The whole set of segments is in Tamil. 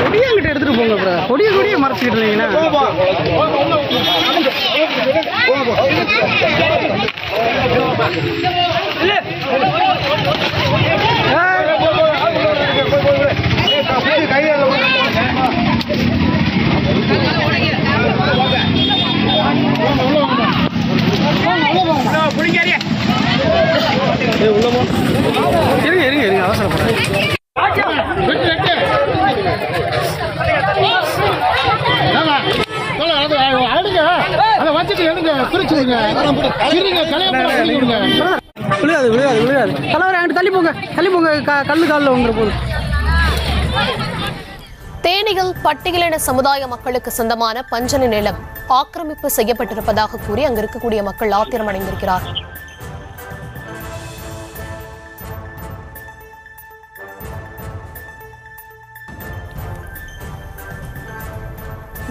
கொடியாங்கிட்ட எடுத்துட்டு போங்க பிரதர். கொடிய மறைச்சிக்கிட்டு இருந்தீங்கன்னா இருங்க அவசரப்படுறேன். விழுகாது. தலைவர் தள்ளி போங்க கல்லு காலில் வந்துற போது. தேனியில் பட்டியலின சமுதாய மக்களுக்கு சொந்தமான பஞ்சனி நிலம் ஆக்கிரமிப்பு செய்யப்பட்டிருப்பதாக கூறி அங்கு இருக்கக்கூடிய மக்கள் ஆத்திரமடைந்திருக்கிறார்கள்.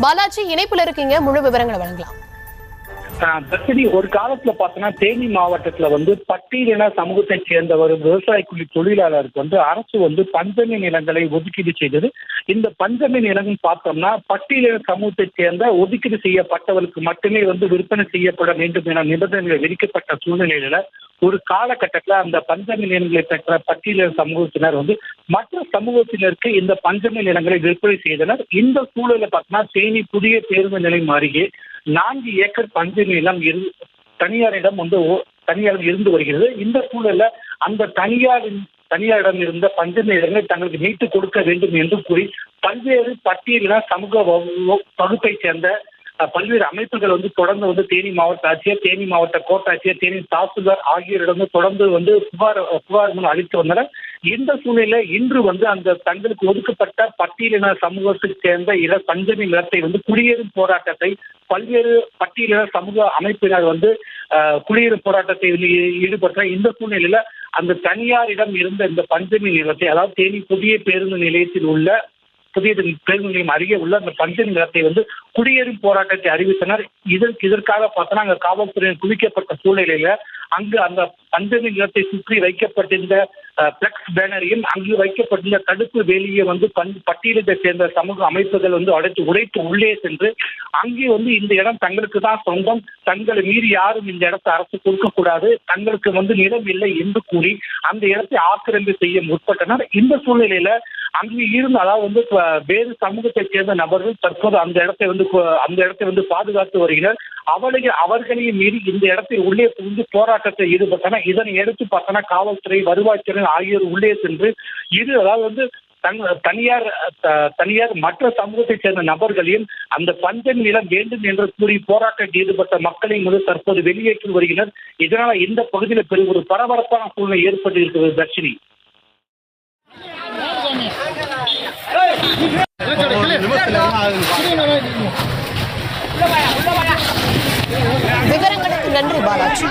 பாலாஜி இணைப்புல இருக்கீங்க, முழு விவரங்களை வழங்கலாம். ஒரு காலத்துல பாத்தீங்கன்னா தேனி மாவட்டத்துல பட்டியலின சமூகத்தை சேர்ந்த ஒரு விவசாய கூலி தொழிலாளருக்கு அரசு பஞ்சமி நிலங்களை ஒதுக்கீடு செய்தது. இந்த பஞ்சமி நிலம் பார்த்தோம்னா பட்டியலின சமூகத்தை சேர்ந்த ஒதுக்கீடு செய்யப்பட்டவருக்கு மட்டுமே விற்பனை செய்யப்பட வேண்டும் என நிபந்தனைகள் விதிக்கப்பட்ட சூழ்நிலையில ஒரு காலகட்டத்துல அந்த பஞ்சமி நிலங்களை பெற்ற பட்டியலின சமூகத்தினர் மற்ற சமூகத்தினருக்கு இந்த பஞ்சமி நிலங்களை விற்பனை செய்தனர். இந்த சூழலை பார்த்தோம்னா தேனி புதிய பேருந்து நிலையம் அருகே 4 ஏக்கர் பஞ்சமி நிலம் தனியாரிடம் இருந்து வருகிறது. இந்த சூழல்ல அந்த தனியாரிடம் இருந்த பஞ்சமி நிலங்களை தங்களுக்கு மீட்டு கொடுக்க வேண்டும் என்று கூறி பல்வேறு பட்டியலின சமூக வகுப்பை சேர்ந்த பல்வேறு அமைப்புகள் தொடர்ந்து தேனி மாவட்ட ஆட்சியர், தேனி மாவட்ட கோட்டாட்சியர், தேனி தாசில்தார் ஆகியோரிடம் தொடர்ந்து புகார் அளித்து வந்தனர். இந்த சூழ்நிலை இன்று அந்த தங்களுக்கு ஒதுக்கப்பட்ட பட்டியலின சமூகத்தை சேர்ந்த பஞ்சமி நிலத்தை குடியேறும் போராட்டத்தை பல்வேறு பட்டியலின சமூக அமைப்பினர் குடியேறும் போராட்டத்தை ஈடுபட்ட இந்த சூழ்நிலையில அந்த தனியாரிடம் இருந்த இந்த பஞ்சமி நிலத்தை, அதாவது தேனி புதிய பேருந்து நிலையத்தில் உள்ள புதிய பேருந்து நிலையம் அருகே உள்ள அந்த பஞ்சமி நிலத்தை குடியேறும் போராட்டத்தை அறிவித்தனர். இதற்காக பார்த்தோன்னா அங்க காவல்துறையினர் குவிக்கப்பட்ட சூழ்நிலையில அங்கு அந்த பஞ்சமி நிலத்தை சுற்றி வைக்கப்பட்டிருந்த பிளக்ஸ் பேனரையும் அங்கு வைக்கப்பட்டிருந்த தடுப்பு வேலியை பட்டியலிடத்தை சேர்ந்த சமூக அமைப்புகள் உடைத்து உள்ளே சென்று அங்கே இந்த இடம் தங்களுக்கு தான் சொந்தம், தங்களை மீறி யாரும் இந்த இடத்தை அரசு கொடுக்கக்கூடாது, தங்களுக்கு நிலம் இல்லை என்று கூறி அந்த இடத்தை ஆக்கிரமிப்பு செய்ய முற்பட்டனர். இந்த சூழ்நிலையில அங்கு இருந்து அதாவது வேறு சமூகத்தை சேர்ந்த நபர்கள் தற்போது அந்த இடத்தை பாதுகாத்து வருகிறார். அவர்களையும் மீறி இந்த இடத்தை உள்ளே புகுந்து போராட்டத்தை ஈடுபட்டனர். இதனை எடுத்து பார்த்தோன்னா காவல்துறை, வருவாய்த்துறை ஆகியோர் உள்ளே சென்று அதாவது தனியார் மற்ற சமூகத்தை சேர்ந்த நபர்களையும் அந்த பஞ்சமி நிலம் வேண்டும் என்று கூறி போராட்டத்தில் ஈடுபட்ட மக்களையும் தற்போது வெளியேற்றி வருகின்றனர். இதனால இந்த பகுதியில் பெரும் ஒரு பரபரப்பான சூழ்நிலை ஏற்பட்டு இருக்கிறது. தர்ஷினி, விவரங்களுக்கு நன்றி பாலாஜி.